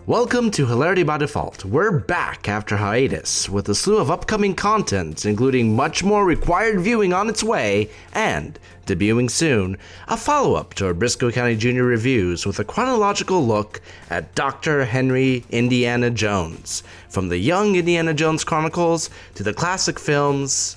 Welcome to Hilarity by Default. We're back after hiatus with a slew of upcoming content, including much more required viewing on its way, and, debuting soon, a follow-up to our Briscoe County Jr. reviews with a chronological look at Dr. Henry Indiana Jones, from the young Indiana Jones Chronicles to the classic films,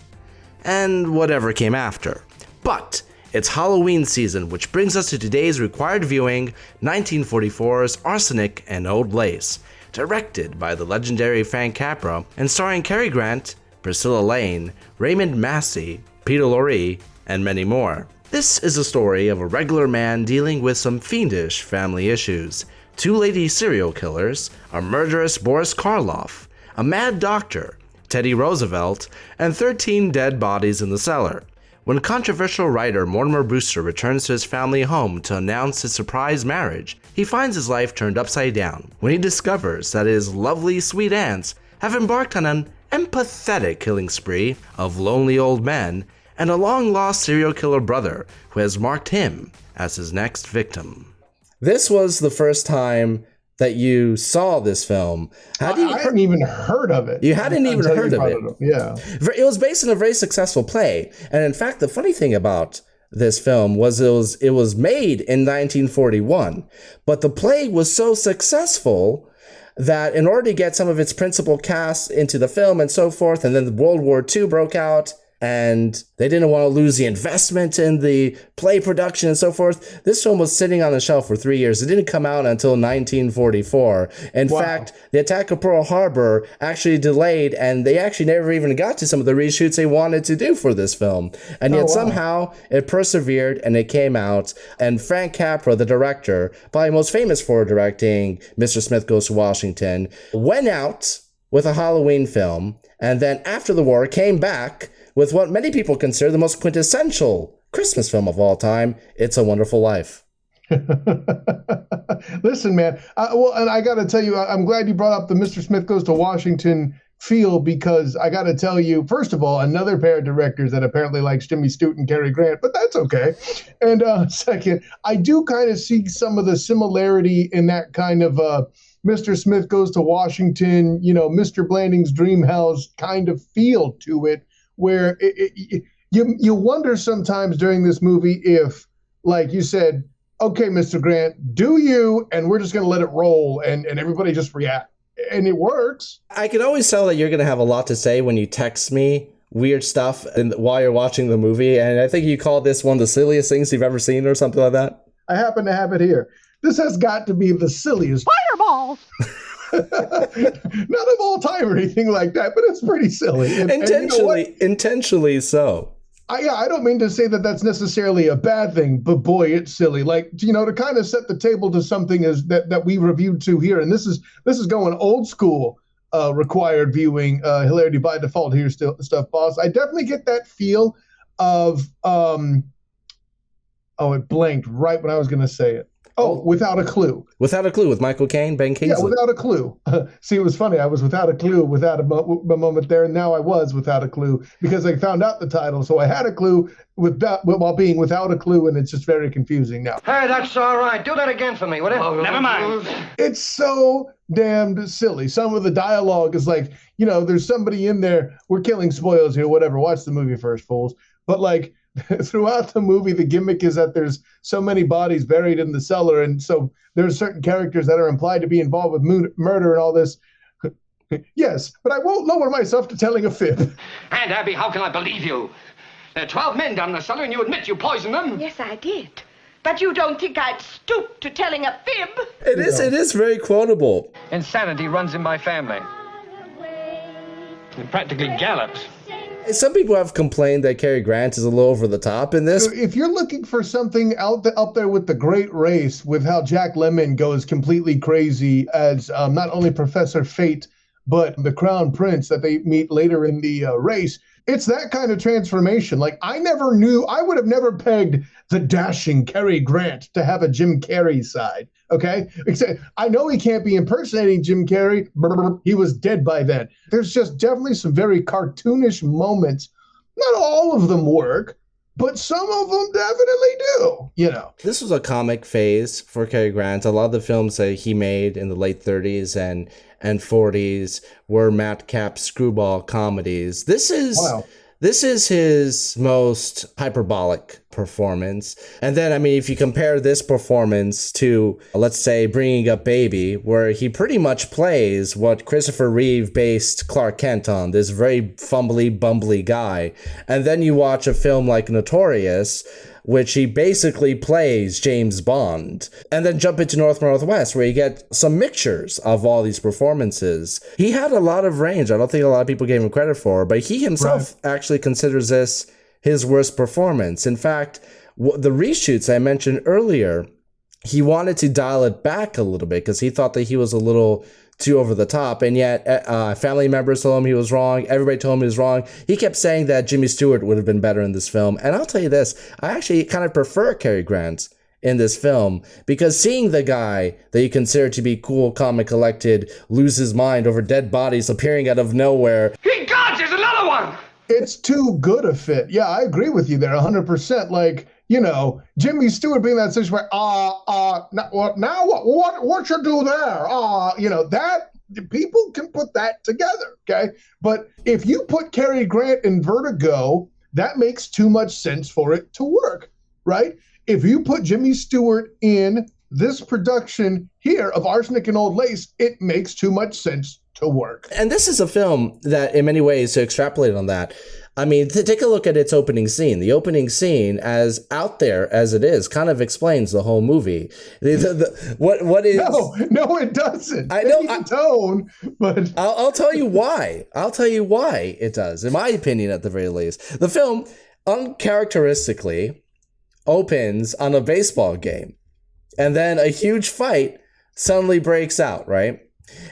and whatever came after. But it's Halloween season, which brings us to today's required viewing, 1944's Arsenic and Old Lace, directed by the legendary Frank Capra and starring Cary Grant, Priscilla Lane, Raymond Massey, Peter Lorre, and many more. This is a story of a regular man dealing with some fiendish family issues, two lady serial killers, a murderous Boris Karloff, a mad doctor, Teddy Roosevelt, and 13 dead bodies in the cellar. When controversial writer Mortimer Brewster returns to his family home to announce his surprise marriage, he finds his life turned upside down when he discovers that his lovely sweet aunts have embarked on an empathetic killing spree of lonely old men and a long-lost serial killer brother who has marked him as his next victim. This was the first time that you saw this film. I hadn't even heard of it. You hadn't even heard of it. Yeah. It was based on a very successful play. And in fact, the funny thing about this film was it was made in 1941, but the play was so successful that in order to get some of its principal cast into the film and so forth, and then World War II broke out, and they didn't want to lose the investment in the play production and so forth. This film was sitting on the shelf for 3 years. It didn't come out until 1944. In fact, the attack of Pearl Harbor actually delayed, and they actually never even got to some of the reshoots they wanted to do for this film. And yet somehow it persevered and it came out. And Frank Capra, the director, probably most famous for directing Mr. Smith Goes to Washington, went out with a Halloween film, and then after the war came back with what many people consider the most quintessential Christmas film of all time, It's a Wonderful Life. Listen, man. And I got to tell you, I'm glad you brought up the Mr. Smith Goes to Washington feel, because I got to tell you, first of all, another pair of directors that apparently likes Jimmy Stewart and Kerry Grant, but that's okay. And second, I do kind of see some of the similarity in that kind of Mr. Smith Goes to Washington, Mr. Blanding's Dream House kind of feel to it, where you wonder sometimes during this movie if, like you said, okay, Mr. Grant, do you, and we're just going to let it roll, and everybody just react. And it works. I can always tell that you're going to have a lot to say when you text me weird stuff while you're watching the movie, and I think you called this one of the silliest things you've ever seen or something like that. I happen to have it here. This has got to be the silliest. Fireball! Not of all time or anything like that, but it's pretty silly. Intentionally so. I don't mean to say that that's necessarily a bad thing, but boy, it's silly. Like, to kind of set the table to something that we reviewed to here, and this is going old school required viewing, Hilarity by Default here stuff, boss. I definitely get that feel of it blanked right when I was going to say it. Without a Clue. Without a Clue with Michael Caine, Ben Kingsley. Yeah, Without a Clue. See, it was funny. I was without a clue, without a moment there, and now I was without a clue because I found out the title. So I had a clue while being without a clue, and it's just very confusing now. Hey, that's all right. Do that again for me, will you? Never mind. It's so damned silly. Some of the dialogue is like, there's somebody in there. We're killing spoilers here, whatever. Watch the movie first, fools. But like, throughout the movie, the gimmick is that there's so many bodies buried in the cellar, and so there's certain characters that are implied to be involved with murder and all this. Yes, but I won't lower myself to telling a fib. And Abby, how can I believe you? There are 12 men down in the cellar, and you admit you poisoned them? Yes, I did. But you don't think I'd stoop to telling a fib? It is very quotable. Insanity runs in my family. It practically gallops. Some people have complained that Kerry Grant is a little over the top in this. If you're looking for something up there with The Great Race, with how Jack Lemmon goes completely crazy as not only Professor Fate, but the Crown Prince that they meet later in the race, it's that kind of transformation. Like, I would have never pegged the dashing Cary Grant to have a Jim Carrey side, okay? Except I know he can't be impersonating Jim Carrey. He was dead by then. There's just definitely some very cartoonish moments. Not all of them work, but some of them definitely do, you know. This was a comic phase for Cary Grant. A lot of the films that he made in the late 30s and 40s were madcap screwball comedies. This is his most hyperbolic performance. And then, I mean, if you compare this performance to, let's say, Bringing Up Baby, where he pretty much plays what Christopher Reeve based Clark Kent on, this very fumbly, bumbly guy. And then you watch a film like Notorious, which he basically plays James Bond. And then jump into North by Northwest, where you get some mixtures of all these performances. He had a lot of range. I don't think a lot of people gave him credit for, but he himself actually considers this his worst performance. In fact, the reshoots I mentioned earlier, he wanted to dial it back a little bit because he thought that he was a little too over the top, and yet family members told him he was wrong. Everybody told him he was wrong. He kept saying that Jimmy Stewart would have been better in this film, and I'll tell you this, I actually kind of prefer Cary Grant in this film, because seeing the guy that you consider to be cool, calm, and collected lose his mind over dead bodies appearing out of nowhere. He God, there's another one! It's too good a fit. Yeah, I agree with you there 100%. Like, you know, Jimmy Stewart being that situation where, now what you do there? You know, that people can put that together, okay? But if you put Cary Grant in Vertigo, that makes too much sense for it to work, right? If you put Jimmy Stewart in this production here of Arsenic and Old Lace, it makes too much sense to work. And this is a film that, in many ways, to extrapolate on that, I mean, to take a look at its opening scene. The opening scene, as out there as it is, kind of explains the whole movie. What is? No, it doesn't. I know. Maybe tone, but I'll tell you why. I'll tell you why it does. In my opinion, at the very least, the film uncharacteristically opens on a baseball game, and then a huge fight suddenly breaks out. Right.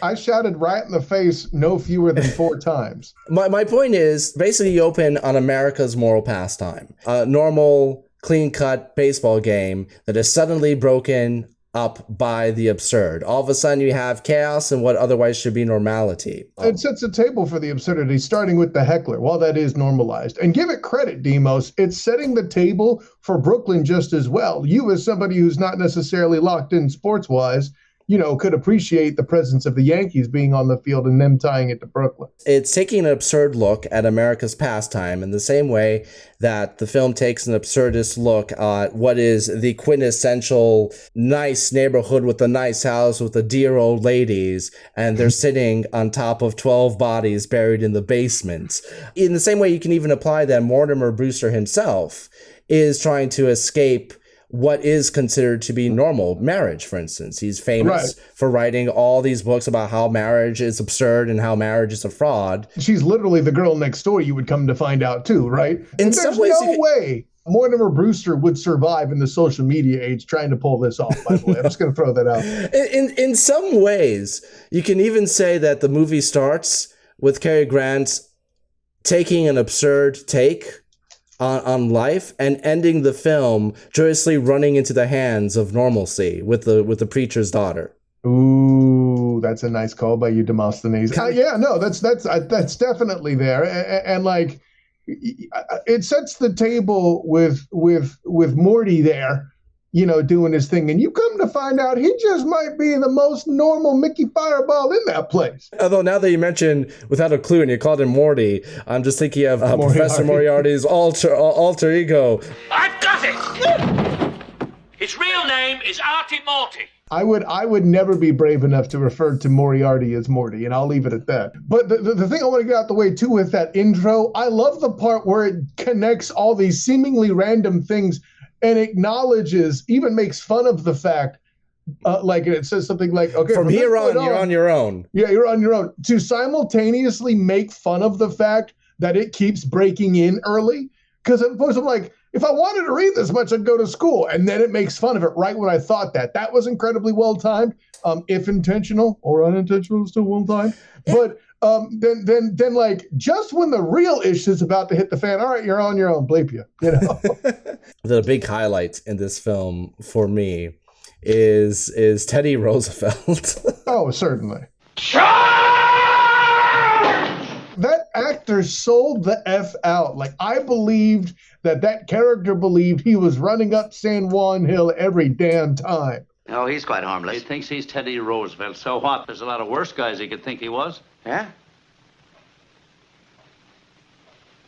I shouted right in the face no fewer than 4 times. My point is, basically you open on America's moral pastime. A normal, clean-cut baseball game that is suddenly broken up by the absurd. All of a sudden you have chaos and what otherwise should be normality. It sets a table for the absurdity, starting with the heckler, while that is normalized. And give it credit, Demos, it's setting the table for Brooklyn just as well. You, as somebody who's not necessarily locked in sports-wise, you know, could appreciate the presence of the Yankees being on the field and them tying it to Brooklyn. It's taking an absurd look at America's pastime in the same way that the film takes an absurdist look at what is the quintessential nice neighborhood with a nice house with the dear old ladies, and they're sitting on top of 12 bodies buried in the basement. In the same way, you can even apply that Mortimer Brewster himself is trying to escape what is considered to be normal marriage, for instance. He's famous for writing all these books about how marriage is absurd and how marriage is a fraud. She's literally the girl next door, you would come to find out too, right? In some ways, there's no way Mortimer Brewster would survive in the social media age trying to pull this off, by the way. I'm just going to throw that out. In some ways, you can even say that the movie starts with Cary Grant taking an absurd take on life and ending the film joyously running into the hands of normalcy with the preacher's daughter. Ooh, that's a nice call by you, Demosthenes. Yeah, no, that's definitely there, and like it sets the table with Morty there, you know, doing his thing, and you come to find out he just might be the most normal Mickey Fireball in that place. Although now that you mentioned Without a Clue and you called him Morty, I'm just thinking of Professor Moriarty's alter ego. I've got it! His real name is Artie Morty. I would never be brave enough to refer to Moriarty as Morty, and I'll leave it at that. But the thing I want to get out the way, too, with that intro, I love the part where it connects all these seemingly random things and acknowledges, even makes fun of the fact, like it says something like, okay, from here on, you're on your own. Yeah, you're on your own. To simultaneously make fun of the fact that it keeps breaking in early. Because at first I'm like, if I wanted to read this much, I'd go to school. And then it makes fun of it right when I thought that. That was incredibly well timed, if intentional or unintentional, still well timed. But then like just when the real issue is about to hit the fan, all right, you're on your own, bleep you, you know. The big highlight in this film for me is Teddy Roosevelt. Oh, certainly. That actor sold the F out. Like, I believed that character believed he was running up San Juan Hill every damn time. Oh, he's quite harmless. He thinks he's Teddy Roosevelt. So what? There's a lot of worse guys he could think he was. Yeah?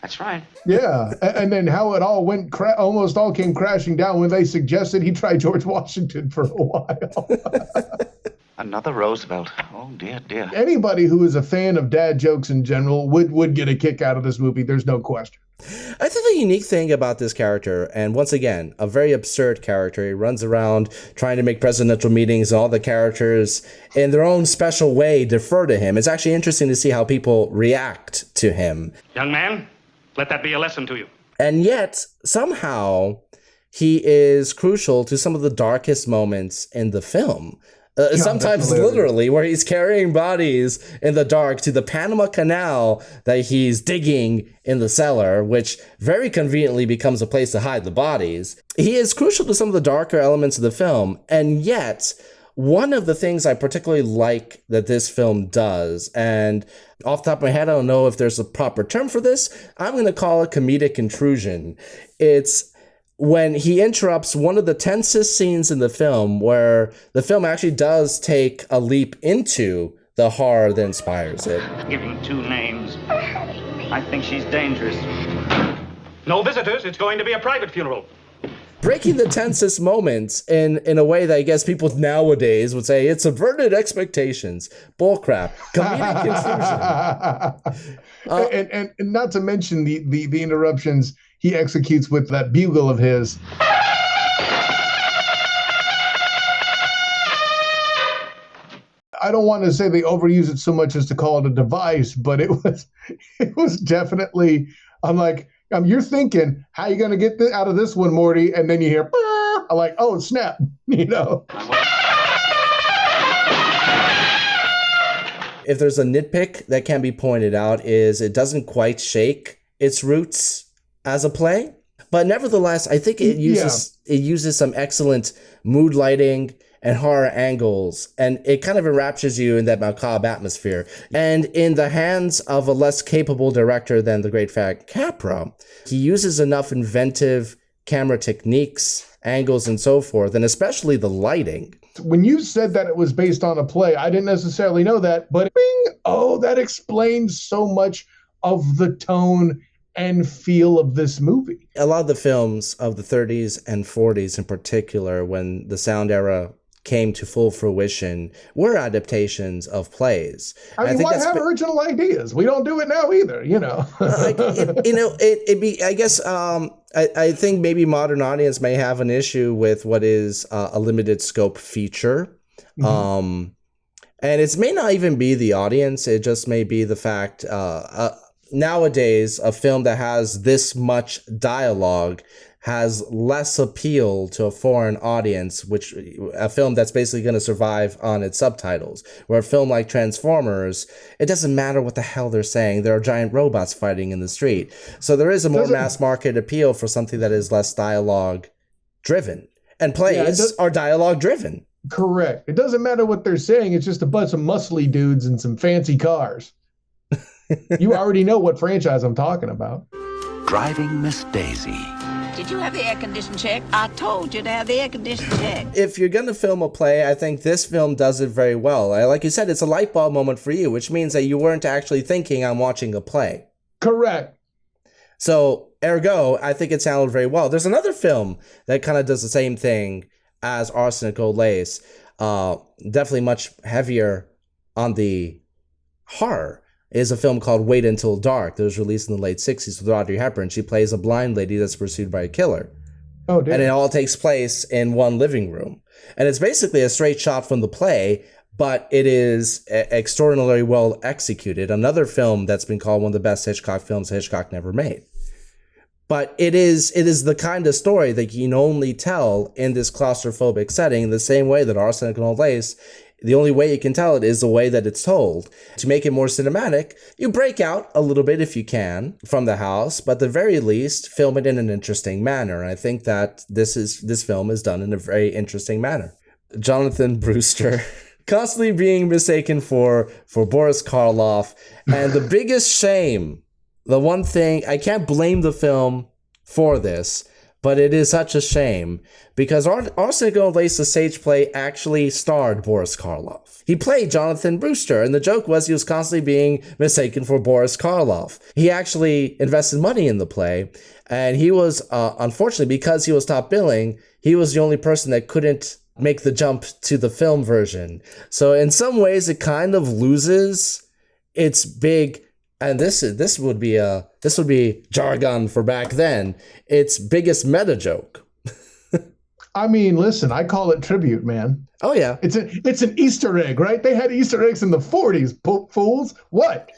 That's right. Yeah, and then how it all went, almost all came crashing down when they suggested he try George Washington for a while. Another Roosevelt. Oh, dear, dear. Anybody who is a fan of dad jokes in general would get a kick out of this movie. There's no question. I think the unique thing about this character, and once again, a very absurd character, he runs around trying to make presidential meetings, and all the characters in their own special way defer to him. It's actually interesting to see how people react to him. Young man, let that be a lesson to you. And yet, somehow, he is crucial to some of the darkest moments in the film. Sometimes literally, where he's carrying bodies in the dark to the Panama Canal that he's digging in the cellar, which very conveniently becomes a place to hide the bodies. He is crucial to some of the darker elements of the film, and yet one of the things I particularly like that this film does, and off the top of my head, I don't know if there's a proper term for this, I'm going to call it comedic intrusion. It's when he interrupts one of the tensest scenes in the film, where the film actually does take a leap into the horror that inspires it. Give him two names. I think she's dangerous. No visitors. It's going to be a private funeral. Breaking the tensest moments in a way that I guess people nowadays would say it's subverted expectations. Bullcrap. Comedic intrusion. And not to mention the interruptions he executes with that bugle of his. I don't want to say they overuse it so much as to call it a device, but it was definitely, you're thinking, how you going to get out of this one, Morty? And then you hear, I'm like, oh, snap, you know. If there's a nitpick that can be pointed out is it doesn't quite shake its roots as a play, but nevertheless, I think it uses some excellent mood lighting and horror angles, and it kind of enraptures you in that macabre atmosphere. And in the hands of a less capable director than the great Frank Capra, he uses enough inventive camera techniques, angles, and so forth, and especially the lighting. When you said that it was based on a play, I didn't necessarily know that, but that explains so much of the tone and feel of this movie. A lot of the films of the 30s and 40s in particular, when the sound era came to full fruition, were adaptations of plays. I mean, why have original ideas? We don't do it now either, you know. I think maybe modern audience may have an issue with what is a limited scope feature. Mm-hmm. And it may not even be the audience. It just may be the fact nowadays, a film that has this much dialogue has less appeal to a foreign audience, which a film that's basically going to survive on its subtitles. Where a film like Transformers, it doesn't matter what the hell they're saying. There are giant robots fighting in the street. So there is a more mass market appeal for something that is less dialogue driven. And plays are dialogue driven. Correct. It doesn't matter what they're saying. It's just a bunch of muscly dudes and some fancy cars. You already know what franchise I'm talking about. Driving Miss Daisy. Did you have the air condition checked? I told you to have the air condition checked. If you're going to film a play, I think this film does it very well. Like you said, it's a light bulb moment for you, which means that you weren't actually thinking I'm watching a play. Correct. So, ergo, I think it sounded very well. There's another film that kind of does the same thing as Arsenic and Old Lace. Definitely much heavier on the horror. Is a film called Wait Until Dark that was released in the late 60s with Audrey Hepburn. She plays a blind lady that's pursued by a killer. Oh, damn. And it all takes place in one living room. And it's basically a straight shot from the play, but it is extraordinarily well executed. Another film that's been called one of the best Hitchcock films Hitchcock never made. But it is the kind of story that you can only tell in this claustrophobic setting, the same way that Arsenic and Old Lace, the only way you can tell it is the way that it's told. To make it more cinematic, you break out a little bit if you can from the house, but at the very least, film it in an interesting manner. And I think that this film is done in a very interesting manner. Jonathan Brewster constantly being mistaken for Boris Karloff. And the biggest shame, the one thing, I can't blame the film for this, but it is such a shame because Arsenic and Old Lace, the stage play, actually starred Boris Karloff. He played Jonathan Brewster, and the joke was he was constantly being mistaken for Boris Karloff. He actually invested money in the play, and he was, unfortunately, because he was top billing, he was the only person that couldn't make the jump to the film version. So in some ways, it kind of loses its big, and this would be jargon for back then, its biggest meta joke. I mean, listen, I call it tribute, man. Oh yeah, it's an Easter egg, right? They had Easter eggs in the 40s, fools. What?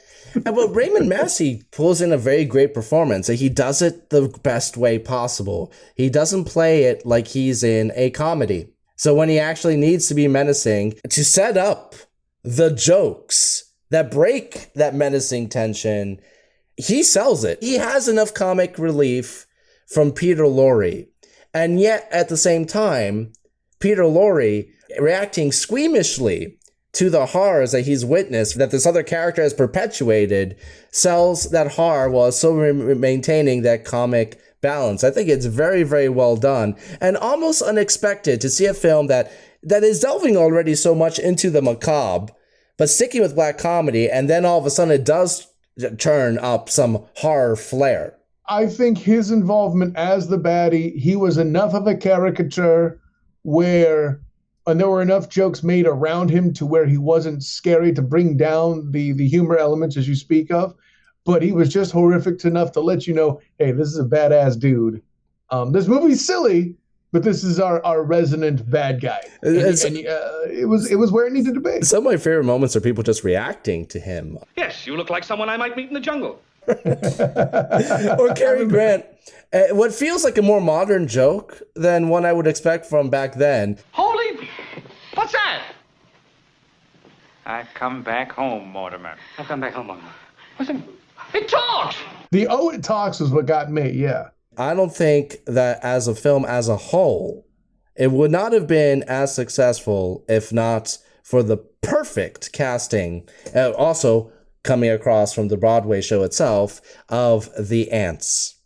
But Raymond Massey pulls in a very great performance. He does it the best way possible. He doesn't play it like he's in a comedy. So when he actually needs to be menacing, to set up the jokes that break that menacing tension, he sells it. He has enough comic relief from Peter Lorre. And yet, at the same time, Peter Lorre, reacting squeamishly to the horrors that he's witnessed, that this other character has perpetuated, sells that horror while still maintaining that comic balance. I think it's very, very well done and almost unexpected to see a film that is delving already so much into the macabre, but sticking with black comedy, and then all of a sudden it does turn up some horror flair. I think his involvement as the baddie, he was enough of a caricature and there were enough jokes made around him to where he wasn't scary to bring down the humor elements as you speak of, but he was just horrific enough to let you know, hey, this is a badass dude. This movie's silly, but this is our resonant bad guy. It was where it needed to be. Some of my favorite moments are people just reacting to him. Yes, you look like someone I might meet in the jungle. Or Kerry Grant. What feels like a more modern joke than one I would expect from back then. Holy... What's that? I've come back home, Mortimer. I've come back home, Mortimer. It talks! The it talks is what got me, yeah. I don't think that as a film as a whole, it would not have been as successful if not for the perfect casting, also coming across from the Broadway show itself, of the ants.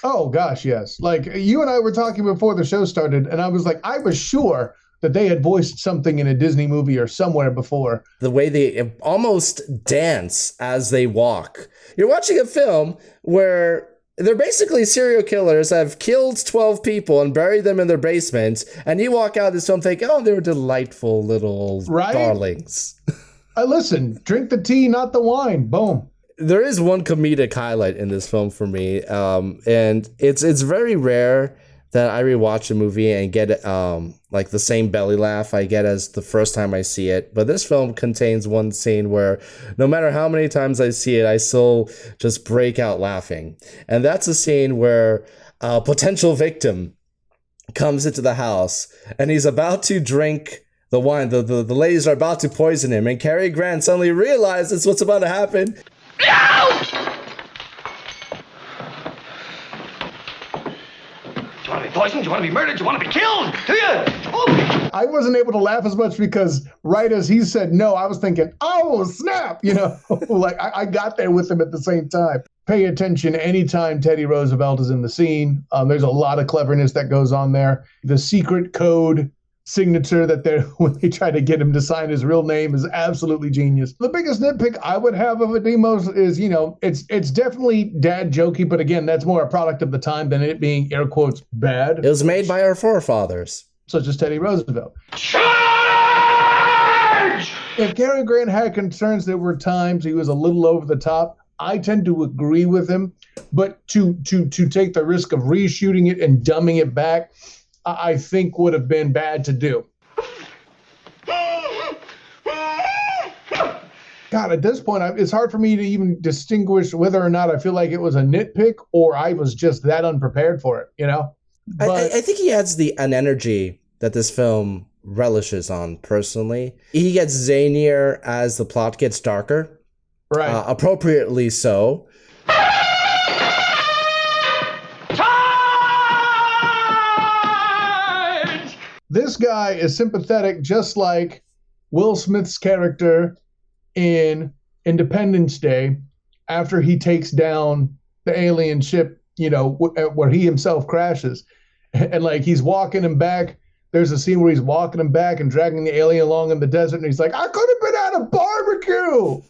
Oh, gosh, yes. Like, you and I were talking before the show started, and I was like, I was sure that they had voiced something in a Disney movie or somewhere before. The way they almost dance as they walk. You're watching a film where they're basically serial killers that have killed 12 people and buried them in their basement, and you walk out of this film thinking, oh, they're delightful little darlings. Listen, drink the tea, not the wine. Boom. There is one comedic highlight in this film for me, and it's very rare that I rewatch a movie and get like the same belly laugh I get as the first time I see it. But this film contains one scene where no matter how many times I see it, I still just break out laughing. And that's a scene where a potential victim comes into the house and he's about to drink the wine. The ladies are about to poison him, and Cary Grant suddenly realizes what's about to happen. No! Do you want to be poisoned? Do you want to be murdered? Do you want to be killed? Do you? Oh. I wasn't able to laugh as much because right as he said no, I was thinking, oh, snap, like I got there with him at the same time. Pay attention anytime Teddy Roosevelt is in the scene. There's a lot of cleverness that goes on there. The secret code signature that when they try to get him to sign his real name is absolutely genius. The biggest nitpick I would have of a Demos is, it's definitely dad jokey, but again, that's more a product of the time than it being air quotes bad. It was made by our forefathers, such as Teddy Roosevelt. Charge! If Kerry Grant had concerns, there were times he was a little over the top. I tend to agree with him, but to take the risk of reshooting it and dumbing it back, I think would have been bad to do. God, at this point, it's hard for me to even distinguish whether or not I feel like it was a nitpick or I was just that unprepared for it, But I think he adds an energy that this film relishes on, personally. He gets zanier as the plot gets darker. Right. Appropriately so. This guy is sympathetic, just like Will Smith's character in Independence Day after he takes down the alien ship, where he himself crashes. And like he's walking him back. There's a scene where he's walking him back and dragging the alien along in the desert. And he's like, I could have been at a barbecue.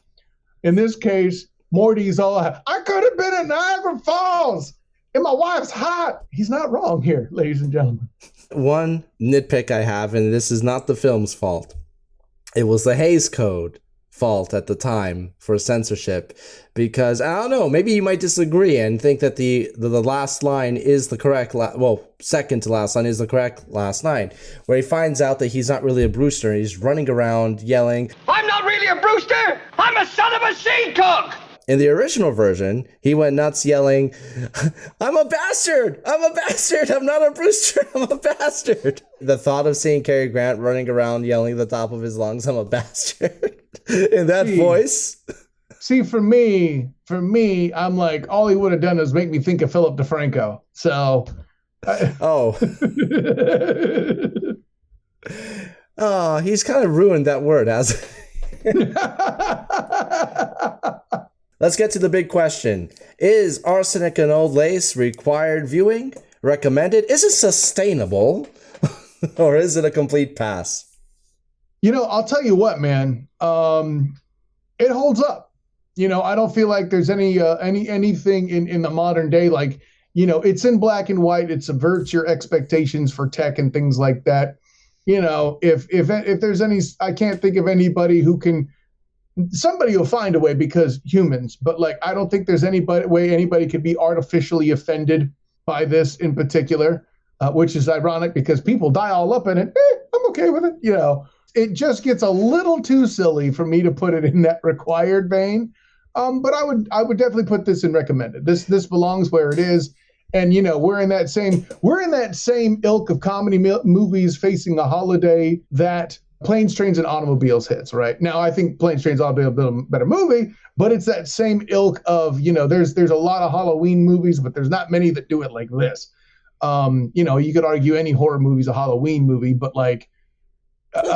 In this case, Morty's all, I could have been at Niagara Falls. And my wife's hot. He's not wrong here, ladies and gentlemen. One nitpick I have, and this is not the film's fault. It was the Hays Code fault at the time for censorship, because I don't know, maybe you might disagree and think that the last line is the correct second to last line is the correct last line, where he finds out that he's not really a Brewster. He's running around yelling, I'm not really a Brewster! I'm a son of a seed cook! In the original version, he went nuts yelling, I'm a bastard! I'm a bastard! I'm not a Brewster! I'm a bastard! The thought of seeing Cary Grant running around yelling at the top of his lungs, I'm a bastard, in that voice. See, for me, I'm like, all he would have done is make me think of Philip DeFranco. So. Oh, he's kind of ruined that word, hasn't he? Let's get to the big question. Is Arsenic and Old Lace required viewing? Recommended? Is it sustainable? Or is it a complete pass? I'll tell you what, man. It holds up. I don't feel like there's anything in the modern day, like, it's in black and white. It subverts your expectations for tech and things like that. If there's any, I can't think of anybody who can. Somebody will find a way, because humans, but like, I don't think there's way anybody could be artificially offended by this in particular, which is ironic because people die all up in it. I'm okay with it. It just gets a little too silly for me to put it in that required vein. But I would definitely put this in recommended. This belongs where it is. And, we're in that same ilk of comedy movies facing a holiday that Planes, Trains, and Automobiles hits, right? Now, I think Planes, Trains, Automobiles is a better movie, but it's that same ilk of, there's a lot of Halloween movies, but there's not many that do it like this. You could argue any horror movie is a Halloween movie, but like...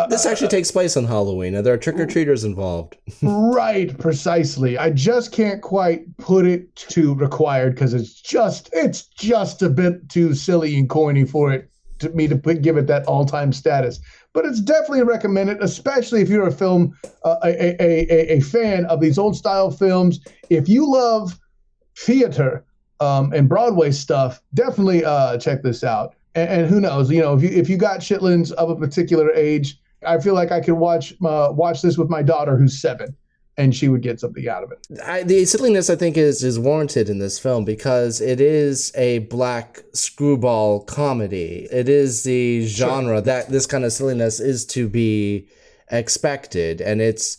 this actually takes place on Halloween, and there are trick-or-treaters involved. Right, precisely. I just can't quite put it to required, because it's just a bit too silly and corny for it to give it that all-time status. But it's definitely recommended, especially if you're a fan of these old style films. If you love theater and Broadway stuff, definitely check this out. And who knows, if you got chitlins of a particular age, I feel like I could watch this with my daughter who's 7, and she would get something out of it. The silliness, I think, is warranted in this film because it is a black screwball comedy. It is the genre that this kind of silliness is to be expected, and it's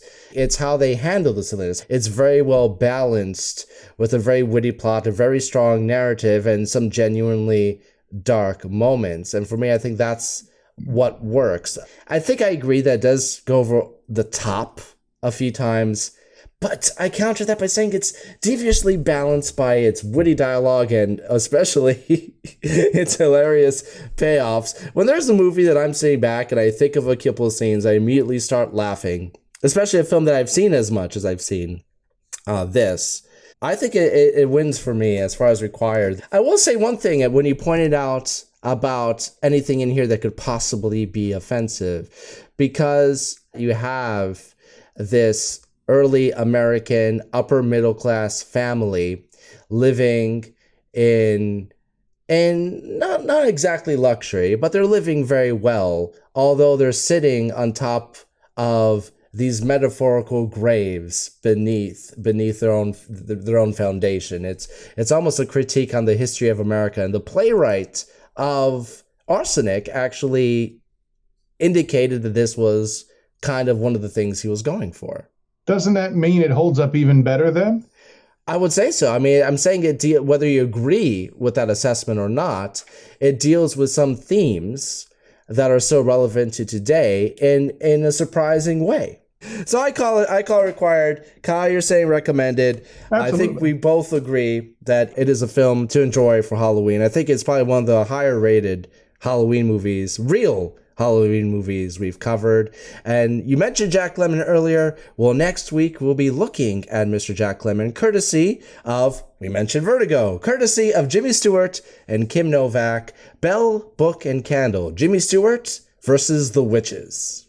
how they handle the silliness. It's very well balanced with a very witty plot, a very strong narrative, and some genuinely dark moments. And for me, I think that's what works. I think I agree that it does go over the top a few times, but I counter that by saying it's deviously balanced by its witty dialogue and especially its hilarious payoffs. When there's a movie that I'm sitting back and I think of a couple of scenes, I immediately start laughing, especially a film that I've seen as much as I've seen this. I think it wins for me as far as required. I will say one thing, when you pointed out about anything in here that could possibly be offensive, because you have this early American upper middle class family living in not exactly luxury, but they're living very well, although they're sitting on top of these metaphorical graves beneath their own foundation. It's almost a critique on the history of America, and the playwright of Arsenic actually indicated that this was kind of one of the things he was going for. Doesn't that mean it holds up even better then? I would say so. I mean, I'm saying whether you agree with that assessment or not, it deals with some themes that are so relevant to today in a surprising way. So I call it required. Kyle, you're saying recommended. Absolutely. I think we both agree that it is a film to enjoy for Halloween. I think it's probably one of the higher rated Halloween movies, real Halloween movies we've covered. And you mentioned Jack Lemmon earlier. Well, next week we'll be looking at Mr. Jack Lemmon, courtesy of, we mentioned Vertigo, courtesy of Jimmy Stewart and Kim Novak. Bell, Book, and Candle. Jimmy Stewart versus the Witches.